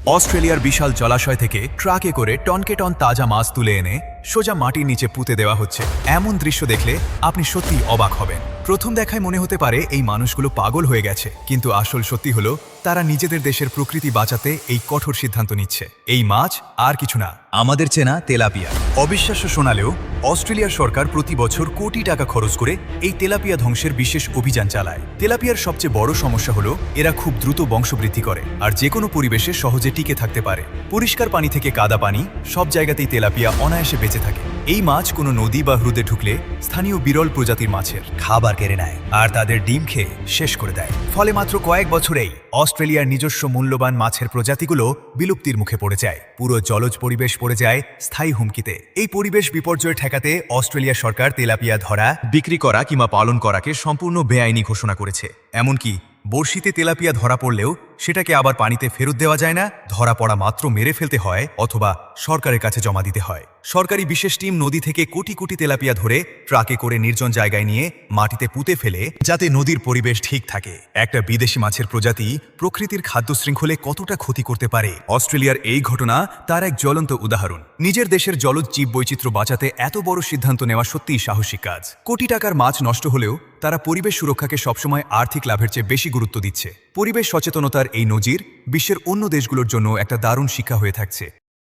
অস্ট্রেলিয়ার বিশাল জলাশয় থেকে ট্রাকে করে টনকে টন তাজা মাছ তুলে এনে সোজা মাটির নিচে পুঁতে দেওয়া হচ্ছে। এমন দৃশ্য দেখলে আপনি সত্যিই অবাক হবেন। প্রথম দেখায় মনে হতে পারে এই মানুষগুলো পাগল হয়ে গেছে, কিন্তু আসল সত্যি হলো তারা নিজেদের দেশের প্রকৃতি বাঁচাতে এই কঠোর সিদ্ধান্ত নিচ্ছে। এই মাছ আর কিছু না, আমাদের চেনা তেলাপিয়া। অবিশ্বাস্য শোনালেও অস্ট্রেলিয়ার সরকার প্রতি বছর কোটি টাকা খরচ করে এই তেলাপিয়া ধ্বংসের বিশেষ অভিযান চালায়। তেলাপিয়ার সবচেয়ে বড় সমস্যা হলো এরা খুব দ্রুত বংশবৃদ্ধি করে আর যে কোনো পরিবেশে সহজে টিকে থাকতে পারে। পরিষ্কার পানি থেকে কাদা পানি, সব জায়গাতেই তেলাপিয়া অনায়াসে বেঁচে থাকে। এই মাছ কোনো নদী বা হ্রদে ঢুকলে স্থানীয় বিরল প্রজাতির মাছের খাবার কেড়ে নেয় আর তাদের ডিম খেয়ে শেষ করে দেয়। ফলে মাত্র কয়েক বছরেই অস্ট্রেলিয়ার নিজস্ব মূল্যবান মাছের প্রজাতিগুলো বিলুপ্তির মুখে পড়ে যায়। পুরো জলজ পরিবেশ পড়ে যায় স্থায়ী হুমকিতে। এই পরিবেশ বিপর্যয় ঠেকাতে অস্ট্রেলিয়া সরকার তেলাপিয়া ধরা, বিক্রি করা কিংবা পালন করাকে সম্পূর্ণ বেআইনি ঘোষণা করেছে। এমনকি বড়শিতে তেলাপিয়া ধরা পড়লেও সেটাকে আবার পানিতে ফেরত দেওয়া যায় না, ধরা পড়া মাত্র মেরে ফেলতে হয় অথবা সরকারের কাছে জমা দিতে হয়। সরকারি বিশেষ টিম নদী থেকে কোটি কোটি তেলাপিয়া ধরে ট্রাকে করে নির্জন জায়গায় নিয়ে মাটিতে পুঁতে ফেলে, যাতে নদীর পরিবেশ ঠিক থাকে। একটা বিদেশি মাছের প্রজাতি প্রকৃতির খাদ্য শৃঙ্খলে কতটা ক্ষতি করতে পারে, অস্ট্রেলিয়ার এই ঘটনা তার এক জ্বলন্ত উদাহরণ। নিজের দেশের জলজ জীব বৈচিত্র্য বাঁচাতে এত বড় সিদ্ধান্ত নেওয়া সত্যিই সাহসী কাজ। কোটি টাকার মাছ নষ্ট হলেও তারা পরিবেশ সুরক্ষাকে সবসময় আর্থিক লাভের চেয়ে বেশি গুরুত্ব দিচ্ছে। পরিবেশ সচেতনতার এই নজির বিশ্বের অন্য দেশগুলোর জন্য একটা দারুণ শিক্ষা হয়ে থাকছে।